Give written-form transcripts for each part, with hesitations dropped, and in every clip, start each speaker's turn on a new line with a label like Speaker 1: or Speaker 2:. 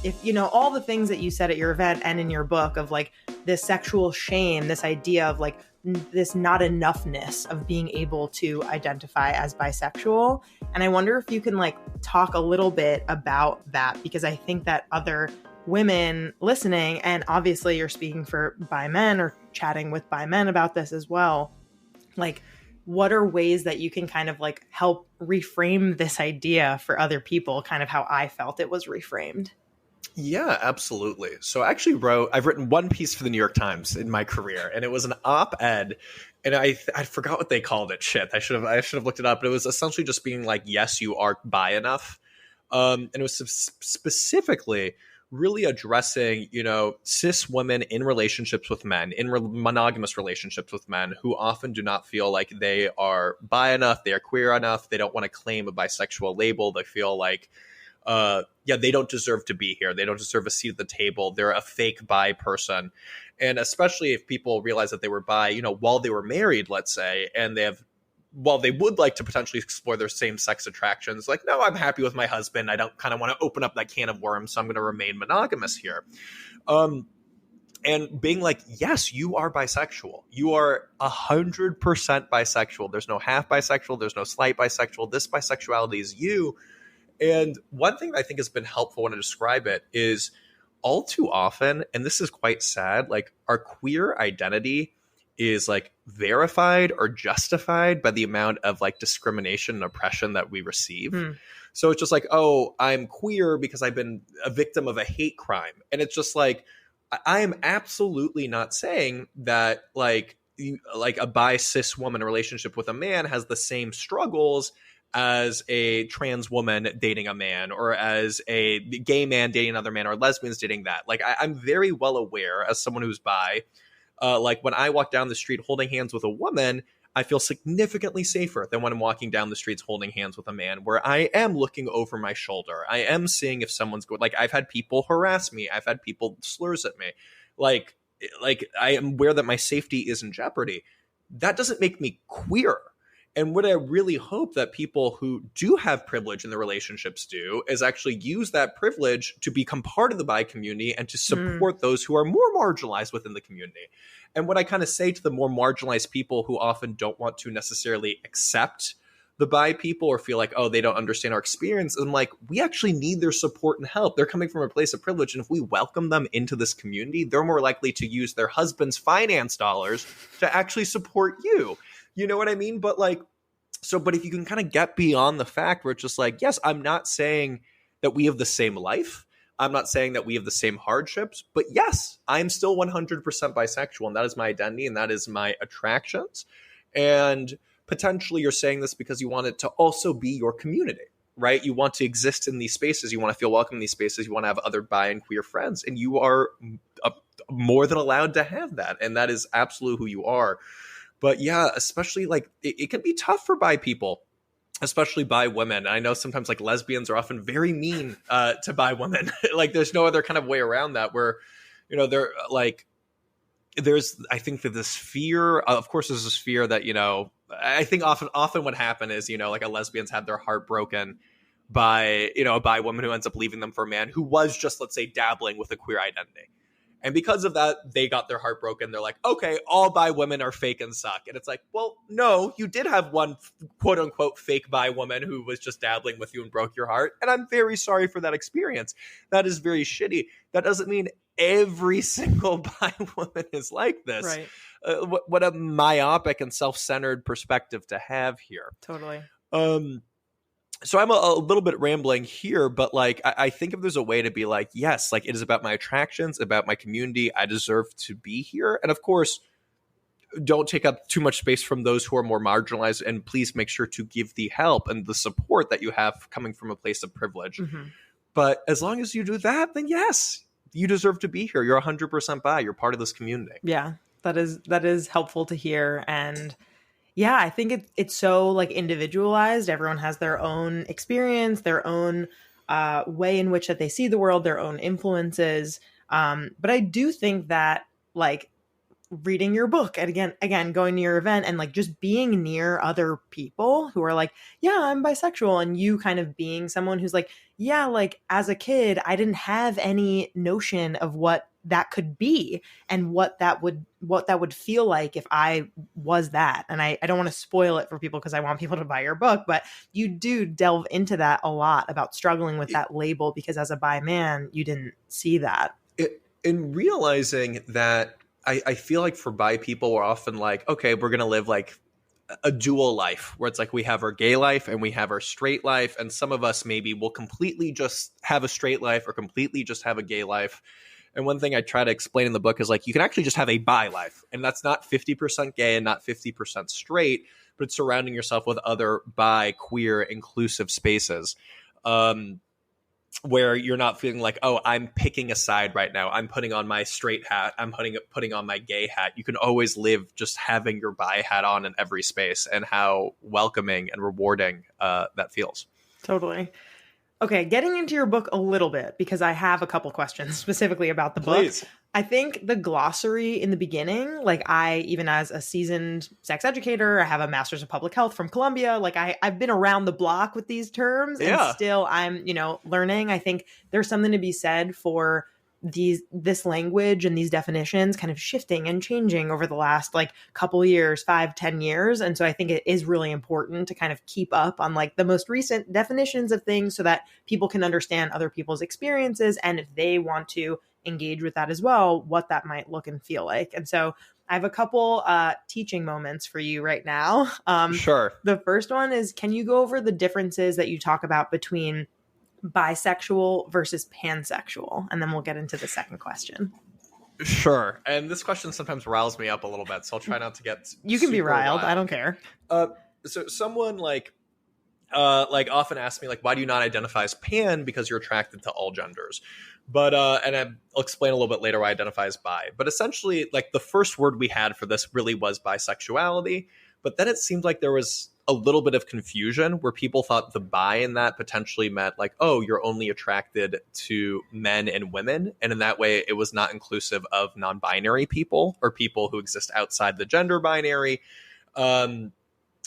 Speaker 1: if, you know, all the things that you said at your event and in your book of like this sexual shame, this idea of like this not enoughness of being able to identify as bisexual. And I wonder if you can like talk a little bit about that, because I think that other women listening, and obviously you're speaking for bi men or chatting with bi men about this as well, like what are ways that you can kind of like help reframe this idea for other people, kind of how I felt it was reframed?
Speaker 2: Yeah, absolutely. So I've written one piece for the New York Times in my career, and it was an op-ed, and I forgot what they called it. Shit, I should have looked it up, but it was essentially just being like, yes, you are bi enough. And it was specifically really addressing, you know, cis women in relationships with men, in monogamous relationships with men, who often do not feel like they are bi enough, they are queer enough, they don't want to claim a bisexual label, they feel like, they don't deserve to be here, they don't deserve a seat at the table, they're a fake bi person. And especially if people realize that they were bi, you know, while they were married, let's say, and while they would like to potentially explore their same-sex attractions, like, no, I'm happy with my husband, I don't kind of want to open up that can of worms, so I'm going to remain monogamous here. And being like, yes, you are bisexual. You are 100% bisexual. There's no half bisexual. There's no slight bisexual. This bisexuality is you. And one thing I think has been helpful when I describe it is all too often, and this is quite sad, like our queer identity is like verified or justified by the amount of like discrimination and oppression that we receive. So it's just like, oh, I'm queer because I've been a victim of a hate crime. And it's just like, I am absolutely not saying that like a bi cis woman relationship with a man has the same struggles as a trans woman dating a man, or as a gay man dating another man, or lesbians dating that. Like I'm very well aware, as someone who's bi, like when I walk down the street holding hands with a woman, I feel significantly safer than when I'm walking down the streets holding hands with a man, where I am looking over my shoulder. I am seeing if someone's going, like I've had people harass me. I've had people slurs at me. Like I am aware that my safety is in jeopardy. That doesn't make me queer. And what I really hope that people who do have privilege in their relationships do is actually use that privilege to become part of the bi community and to support those who are more marginalized within the community. And what I kind of say to the more marginalized people who often don't want to necessarily accept the bi people or feel like, oh, they don't understand our experience, I'm like, we actually need their support and help. They're coming from a place of privilege. And if we welcome them into this community, they're more likely to use their husband's finance dollars to actually support you. You know what I mean? But like, but if you can kind of get beyond the fact where it's just like, yes, I'm not saying that we have the same life. I'm not saying that we have the same hardships, but yes, I'm still 100% bisexual, and that is my identity and that is my attractions. And potentially you're saying this because you want it to also be your community, right? You want to exist in these spaces. You want to feel welcome in these spaces. You want to have other bi and queer friends, and you are more than allowed to have that. And that is absolutely who you are. But yeah, especially like it can be tough for bi people, especially bi women. I know sometimes like lesbians are often very mean to bi women. Like there's no other kind of way around that, where, you know, they're like, I think that this fear, of course, there's this fear that, you know, I think often what happened is, you know, like a lesbian's had their heart broken by, you know, a bi woman who ends up leaving them for a man who was just, let's say, dabbling with a queer identity. And because of that, they got their heart broken. They're like, okay, all bi women are fake and suck. And it's like, well, no, you did have one quote unquote fake bi woman who was just dabbling with you and broke your heart. And I'm very sorry for that experience. That is very shitty. That doesn't mean every single bi woman is like this.
Speaker 1: Right.
Speaker 2: What a myopic and self-centered perspective to have here.
Speaker 1: Totally.
Speaker 2: So I'm a little bit rambling here, but like, I think if there's a way to be like, yes, like it is about my attractions, about my community, I deserve to be here. And of course, don't take up too much space from those who are more marginalized. And please make sure to give the help and the support that you have coming from a place of privilege. Mm-hmm. But as long as you do that, then yes, you deserve to be here. You're 100% bi. You're part of this community.
Speaker 1: Yeah, that is helpful to hear. And yeah, I think it's so like individualized. Everyone has their own experience, their own way in which that they see the world, their own influences. But I do think that like reading your book and again going to your event and like just being near other people who are like, yeah, I'm bisexual, and you kind of being someone who's like, yeah, like as a kid I didn't have any notion of what that could be and what that would feel like if I was that. And I don't want to spoil it for people because I want people to buy your book, but you do delve into that a lot about struggling with that label because as a bi man you didn't see that.
Speaker 2: In realizing that I feel like for bi people, we're often like, okay, we're going to live like a dual life where it's like we have our gay life and we have our straight life. And some of us maybe will completely just have a straight life or completely just have a gay life. And one thing I try to explain in the book is like, you can actually just have a bi life. And that's not 50% gay and not 50% straight, but it's surrounding yourself with other bi, queer, inclusive spaces. Where you're not feeling like, oh, I'm picking a side right now. I'm putting on my straight hat. I'm putting on my gay hat. You can always live just having your bi hat on in every space, and how welcoming and rewarding that feels.
Speaker 1: Totally. Okay, getting into your book a little bit, because I have a couple questions specifically about the book. I think the glossary in the beginning, like I, even as a seasoned sex educator, I have a master's of public health from Columbia. Like I've been around the block with these terms and still I'm, learning. I think there's something to be said for this language and these definitions kind of shifting and changing over the last like couple years, 5-10 years. And so I think it is really important to kind of keep up on like the most recent definitions of things so that people can understand other people's experiences. And if they want to engage with that as well, what that might look and feel like. And so I have a couple teaching moments for you right now.
Speaker 2: Sure.
Speaker 1: The first one is, can you go over the differences that you talk about between bisexual versus pansexual? And then we'll get into the second question.
Speaker 2: Sure. And this question sometimes riles me up a little bit, so I'll try not to get
Speaker 1: You can be riled. I don't care.
Speaker 2: So someone like often asks me like, why do you not identify as pan? Because you're attracted to all genders. But and I'll explain a little bit later why I identify as bi. But essentially, like the first word we had for this really was bisexuality. But then it seemed like there was a little bit of confusion where people thought the bi in that potentially meant like, oh, you're only attracted to men and women. And in that way, it was not inclusive of non-binary people or people who exist outside the gender binary.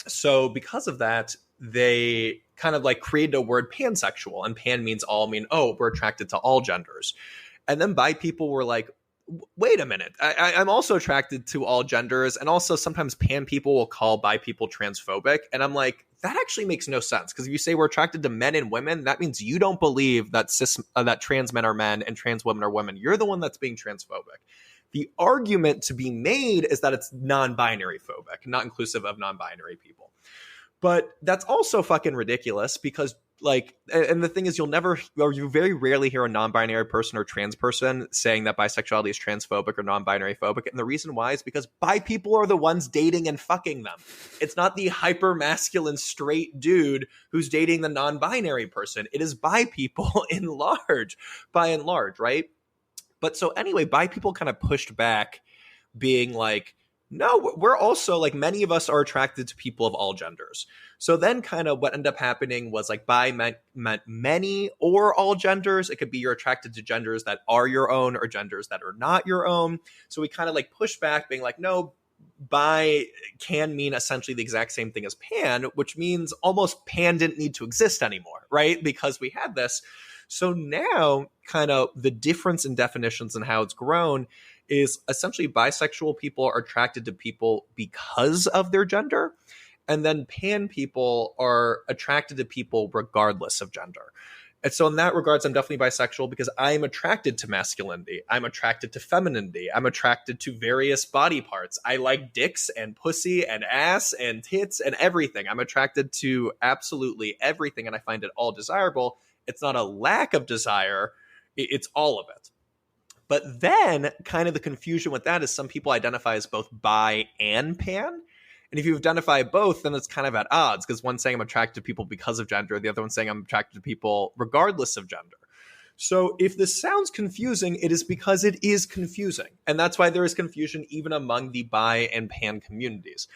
Speaker 2: So because of that, they kind of like created a word pansexual, and pan means all, we're attracted to all genders. And then bi people were like, wait a minute, I'm also attracted to all genders. And also sometimes pan people will call bi people transphobic. And I'm like, that actually makes no sense. Because if you say we're attracted to men and women, that means you don't believe that that trans men are men and trans women are women. You're the one that's being transphobic. The argument to be made is that it's non-binary phobic, not inclusive of non-binary people. But that's also fucking ridiculous because and the thing is, you very rarely hear a non-binary person or trans person saying that bisexuality is transphobic or non-binary phobic. And the reason why is because bi people are the ones dating and fucking them. It's not the hyper masculine straight dude who's dating the non-binary person. It is bi people by and large, right? But so anyway, bi people kind of pushed back being like, no, we're also like, many of us are attracted to people of all genders. So then kind of what ended up happening was like bi meant many or all genders. It could be you're attracted to genders that are your own or genders that are not your own. So we kind of like pushed back being like, no, bi can mean essentially the exact same thing as pan, which means almost pan didn't need to exist anymore, right? Because we had this. So now kind of the difference in definitions and how it's grown is essentially bisexual people are attracted to people because of their gender. And then pan people are attracted to people regardless of gender. And so in that regards, I'm definitely bisexual because I'm attracted to masculinity. I'm attracted to femininity. I'm attracted to various body parts. I like dicks and pussy and ass and tits and everything. I'm attracted to absolutely everything, and I find it all desirable. It's not a lack of desire. It's all of it. But then kind of the confusion with that is some people identify as both bi and pan. And if you identify both, then it's kind of at odds because one's saying I'm attracted to people because of gender. The other one's saying I'm attracted to people regardless of gender. So if this sounds confusing, it is because it is confusing. And that's why there is confusion even among the bi and pan communities.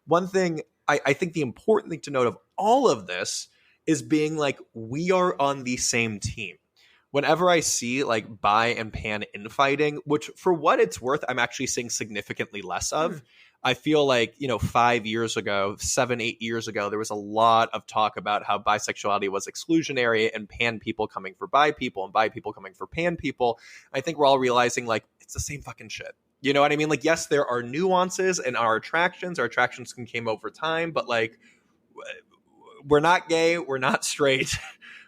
Speaker 2: One thing I think the important thing to note of all of this is being like, we are on the same team. whenever I see like bi and pan infighting, which for what it's worth, I'm actually seeing significantly less of. I feel like, 5 years ago, 7, 8 years ago, there was a lot of talk about how bisexuality was exclusionary and pan people coming for bi people and bi people coming for pan people. I think we're all realizing like it's the same fucking shit. You know what I mean? Like, yes, there are nuances in our attractions. Our attractions can come over time, but like, we're not gay. We're not straight.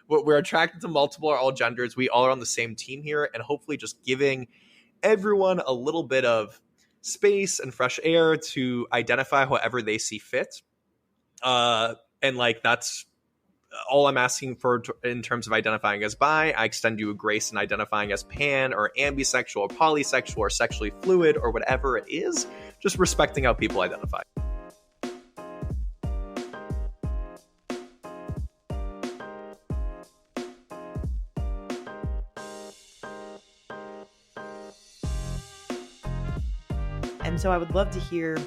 Speaker 2: We're attracted to multiple or all genders. We all are on the same team here, and hopefully just giving everyone a little bit of space and fresh air to identify however they see fit. And like, that's all I'm asking for in terms of identifying as bi. I extend you a grace in identifying as pan or ambisexual or polysexual or sexually fluid or whatever it is, just respecting how people identify.
Speaker 1: And so I would love to hear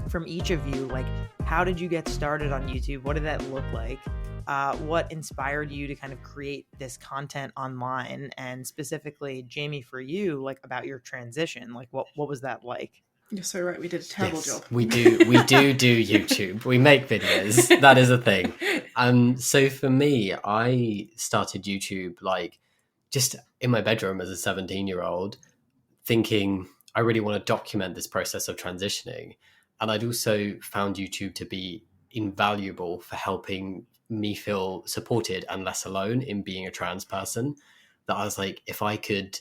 Speaker 1: from each of you, like, how did you get started on YouTube? What did that look like? What inspired you to kind of create this content online? And specifically, Jamie, for you, like, about your transition, like, what was that like?
Speaker 3: You're so right. We did a terrible job.
Speaker 4: We do YouTube. We make videos. That is a thing. So for me, I started YouTube like just in my bedroom as a 17-year-old, thinking I really want to document this process of transitioning. And I'd also found YouTube to be invaluable for helping me feel supported and less alone in being a trans person. That I was like, if I could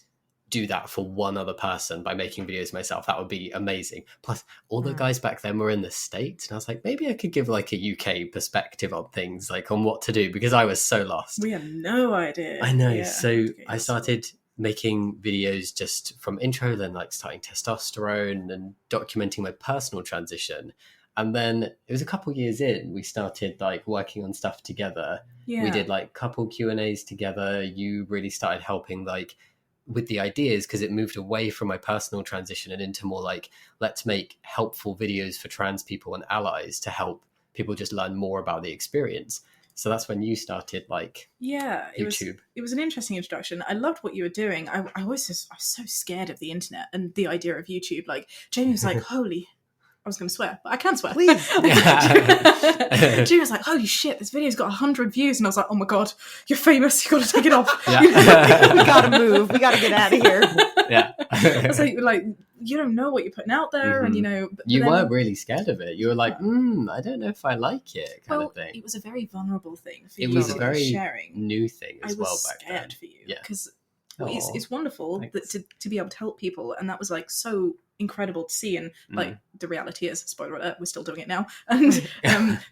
Speaker 4: do that for one other person by making videos myself, that would be amazing. Plus, all the guys back then were in the States, and I was like, maybe I could give like a UK perspective on things, like on what to do, because I was so lost.
Speaker 3: We had no idea.
Speaker 4: I know. Yeah. So I started making videos just from intro, then like starting testosterone and documenting my personal transition. And then it was a couple years in, we started like working on stuff together. Yeah. We did like couple Q&As together. You really started helping like with the ideas, because it moved away from my personal transition and into more like, let's make helpful videos for trans people and allies to help people just learn more about the experience. So that's when you started, like, YouTube.
Speaker 3: It was an interesting introduction. I loved what you were doing. I was so scared of the internet and the idea of YouTube. Like, Jamie was like, holy... I was going to swear, but I can swear.
Speaker 1: Please.
Speaker 3: Jamie was like, holy shit, this video's got 100 views. And I was like, oh my God, you're famous. You got to take it off.
Speaker 4: Yeah.
Speaker 1: We got to move. We got to get out of here.
Speaker 4: Yeah.
Speaker 3: It's like, you don't know what you're putting out there. And,
Speaker 4: you were really scared of it. You were like, I don't know if I like it kind of thing.
Speaker 3: It was a very vulnerable thing for you.
Speaker 4: It was a very
Speaker 3: sharing.
Speaker 4: New thing as well back then.
Speaker 3: I was scared for you. Because it's wonderful to be able to help people. And that was like so incredible to see. And like the reality is, spoiler alert, we're still doing it now. And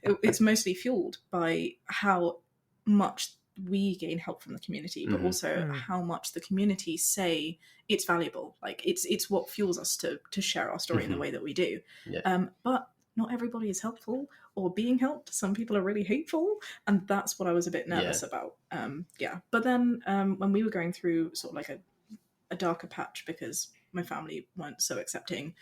Speaker 3: it's mostly fueled by how much we gain help from the community, but also how much the community say it's valuable. Like it's what fuels us to share our story in the way that we do. Yeah. But not everybody is helpful or being helped. Some people are really hateful, and that's what I was a bit nervous about. But then when we were going through sort of like a darker patch because my family weren't so accepting,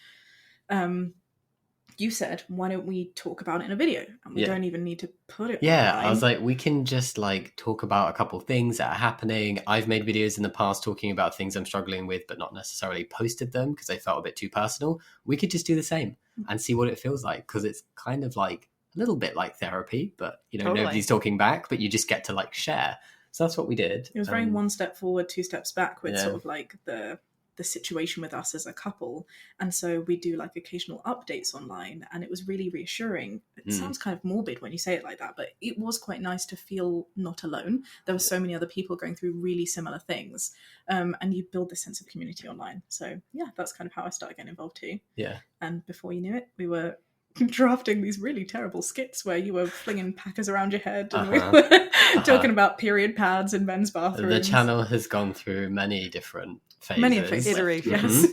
Speaker 3: you said, why don't we talk about it in a video? And we don't even need to put it online.
Speaker 4: I was like, we can just like talk about a couple of things that are happening. I've made videos in the past talking about things I'm struggling with, but not necessarily posted them because they felt a bit too personal. We could just do the same and see what it feels like, because it's kind of like a little bit like therapy, but nobody's talking back, but you just get to like share. So that's what we did.
Speaker 3: It was very one step forward, 2 steps back with sort of like the situation with us as a couple. And so we do like occasional updates online, and it was really reassuring. It sounds kind of morbid when you say it like that, but it was quite nice to feel not alone. There were so many other people going through really similar things, and you build this sense of community online. So yeah, that's kind of how I started getting involved too.
Speaker 4: Yeah.
Speaker 3: And before you knew it, we were drafting these really terrible skits where you were flinging packers around your head and we were talking about period pads in men's bathrooms.
Speaker 4: The channel has gone through many different phases.
Speaker 3: Many iterations.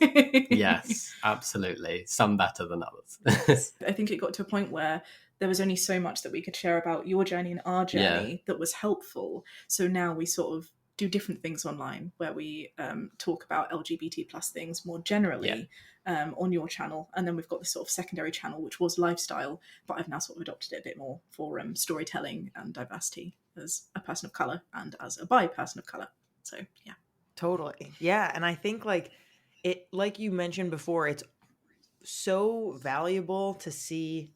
Speaker 4: Yes, absolutely. Some better than others.
Speaker 3: I think it got to a point where there was only so much that we could share about your journey and our journey that was helpful. So now we sort of do different things online where we talk about LGBT plus things more generally on your channel. And then we've got this sort of secondary channel, which was lifestyle, but I've now sort of adopted it a bit more for storytelling and diversity as a person of colour and as a bi person of colour. So yeah.
Speaker 1: Totally. Yeah. And I think like you mentioned before, it's so valuable to see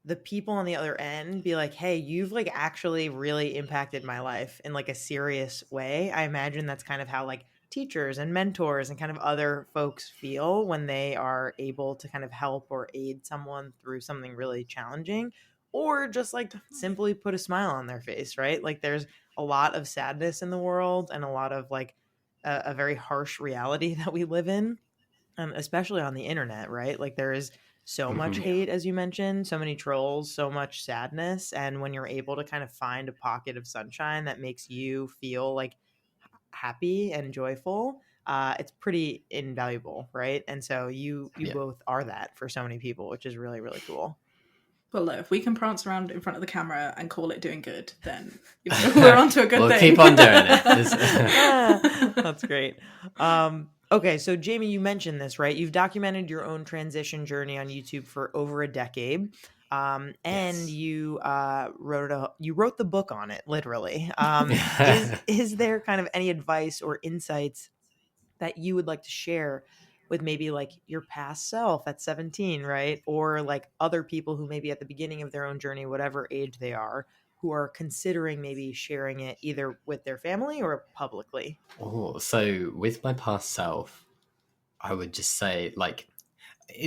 Speaker 1: the people on the other end be like, hey, you've like actually really impacted my life in like a serious way. I imagine that's kind of how like teachers and mentors and kind of other folks feel when they are able to kind of help or aid someone through something really challenging, or just like simply put a smile on their face, right? Like there's a lot of sadness in the world and a lot of like a very harsh reality that we live in, especially on the internet, right? Like there is so much hate, as you mentioned, so many trolls, so much sadness. And when you're able to kind of find a pocket of sunshine that makes you feel like happy and joyful, it's pretty invaluable, right? And so you both are that for so many people, which is really, really cool.
Speaker 3: Well, look, if we can prance around in front of the camera and call it doing good, then we're onto a good thing.
Speaker 4: We'll keep on doing it.
Speaker 1: That's great. Okay, so Jamie, you mentioned this, right? You've documented your own transition journey on YouTube for over a decade, and
Speaker 4: Yes.
Speaker 1: you wrote the book on it, literally. Is there kind of any advice or insights that you would like to share with maybe like your past self at 17, right? Or like other people who maybe at the beginning of their own journey, whatever age they are, who are considering maybe sharing it either with their family or publicly?
Speaker 4: Oh, so with my past self, I would just say like,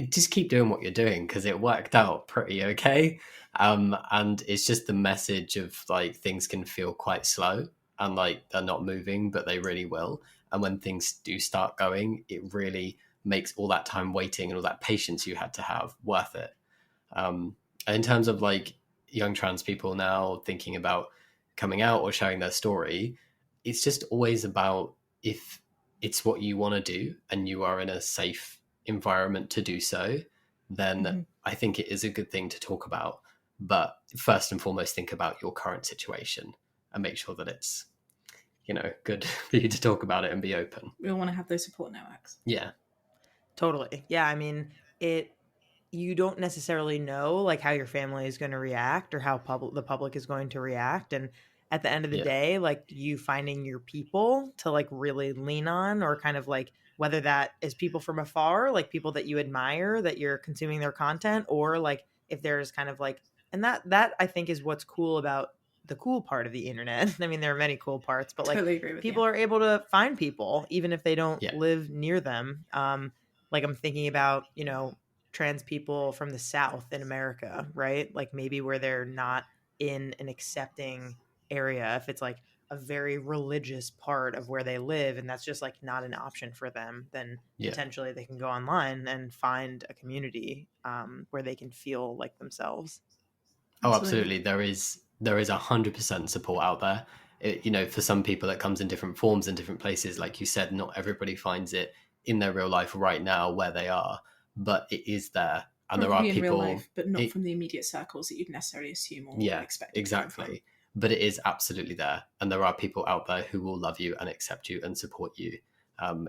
Speaker 4: just keep doing what you're doing because it worked out pretty okay. And it's just the message of like things can feel quite slow and like they're not moving, but they really will. And when things do start going, it really makes all that time waiting and all that patience you had to have worth it. And in terms of like young trans people now thinking about coming out or sharing their story, it's just always about if it's what you want to do and you are in a safe environment to do so, then I think it is a good thing to talk about. But first and foremost, think about your current situation and make sure that it's, good for you to talk about it and be open.
Speaker 3: We all want to have those support networks.
Speaker 4: Yeah.
Speaker 1: Totally. Yeah. I mean, you don't necessarily know like how your family is going to react or how the public is going to react. And at the end of the day, like you finding your people to like really lean on, or kind of like whether that is people from afar, like people that you admire, that you're consuming their content, or like if there's kind of like, and that I think is what's cool about the cool part of the internet. I mean, there are many cool parts, but like
Speaker 3: Totally agree with
Speaker 1: people
Speaker 3: you.
Speaker 1: are able to find people even if they don't live near them. Like I'm thinking about, trans people from the South in America, right? Like maybe where they're not in an accepting area, if it's like a very religious part of where they live and that's just like not an option for them, then potentially they can go online and find a community where they can feel like themselves.
Speaker 4: Oh, absolutely. There is 100% support out there. For some people it comes in different forms in different places. Like you said, not everybody finds it in their real life right now where they are, but it is there. And
Speaker 3: Probably
Speaker 4: there are
Speaker 3: in
Speaker 4: people,
Speaker 3: real life, but not from the immediate circles that you'd necessarily assume or expect.
Speaker 4: Exactly. But it is absolutely there. And there are people out there who will love you and accept you and support you.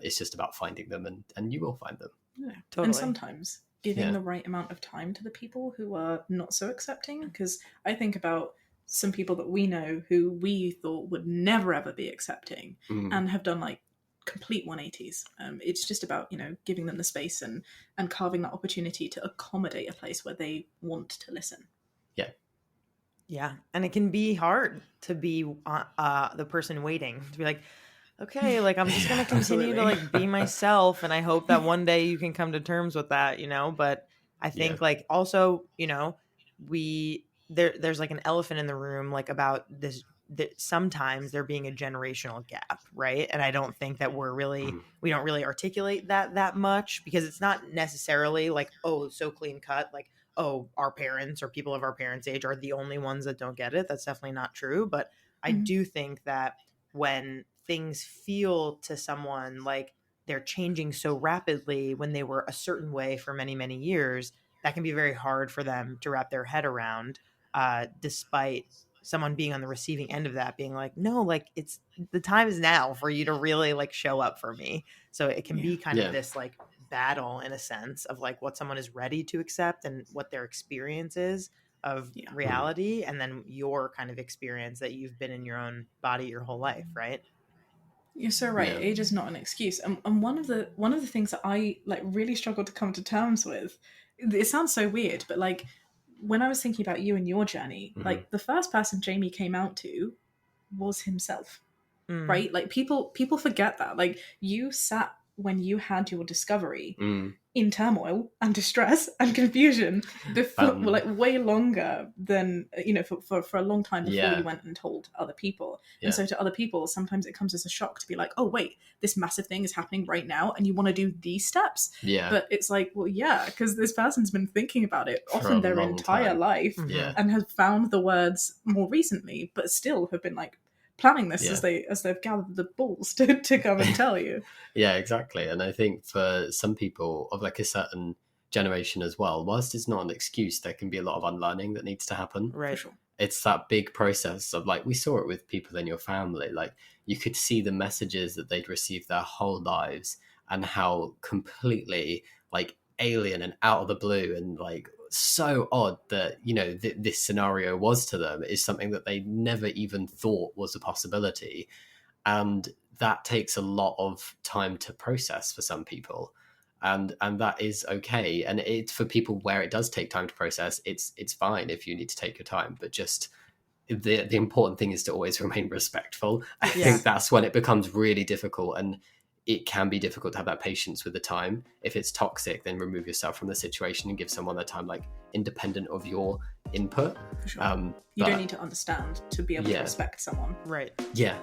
Speaker 4: It's just about finding them, and you will find them.
Speaker 3: Yeah, totally. And sometimes giving the right amount of time to the people who are not so accepting. Because I think about some people that we know who we thought would never ever be accepting and have done like complete 180s. It's just about giving them the space and carving that opportunity to accommodate a place where they want to listen.
Speaker 1: Yeah, and it can be hard to be the person waiting, to be like, okay, like I'm just gonna continue to like be myself, and I hope that one day you can come to terms with that, But I think like also, there's like an elephant in the room, like about this. That sometimes there being a generational gap, right? And I don't think that we don't really articulate that much, because it's not necessarily like, oh, so clean cut, like, oh, our parents or people of our parents' age are the only ones that don't get it. That's definitely not true. But I do think that when things feel to someone like they're changing so rapidly when they were a certain way for many, many years, that can be very hard for them to wrap their head around, despite someone being on the receiving end of that, being like, no, like it's the time is now for you to really like show up for me. So it can be kind of this like battle in a sense of like what someone is ready to accept and what their experience is of reality, and then your kind of experience that you've been in your own body your whole life, right?
Speaker 3: You're so right.
Speaker 4: Yeah.
Speaker 3: Age is not an excuse. And one of the things that I like really struggled to come to terms with, it sounds so weird, but like when I was thinking about you and your journey, like the first person Jamie came out to was himself. Right? Like people forget that. Like you sat when you had your discovery in turmoil and distress and confusion before, like way longer than, you know, for a long time before you went and told other people. And so to other people, sometimes it comes as a shock to be like, oh wait, this massive thing is happening right now and you want to do these steps. But it's like, well, yeah, because this person's been thinking about it often their entire life and has found the words more recently, but still have been like planning this as they've gathered the balls to come and tell you.
Speaker 4: Yeah, exactly. And I think for some people of like a certain generation as well, whilst it's not an excuse, there can be a lot of unlearning that needs to happen.
Speaker 1: Right.
Speaker 3: For sure.
Speaker 4: It's that big process of like, we saw it with people in your family, like you could see the messages that they'd received their whole lives and how completely like alien and out of the blue and like so odd that, you know, this scenario was to them is something that they never even thought was a possibility. And that takes a lot of time to process for some people. And that is okay. And it's for people where it does take time to process, it's fine if you need to take your time. But just the important thing is to always remain respectful. I think that's when it becomes really difficult, and it can be difficult to have that patience with the time. If it's toxic, then remove yourself from the situation and give someone the time, like independent of your input.
Speaker 3: For sure. You don't need to understand to be able to respect someone.
Speaker 1: Right.
Speaker 4: Yeah,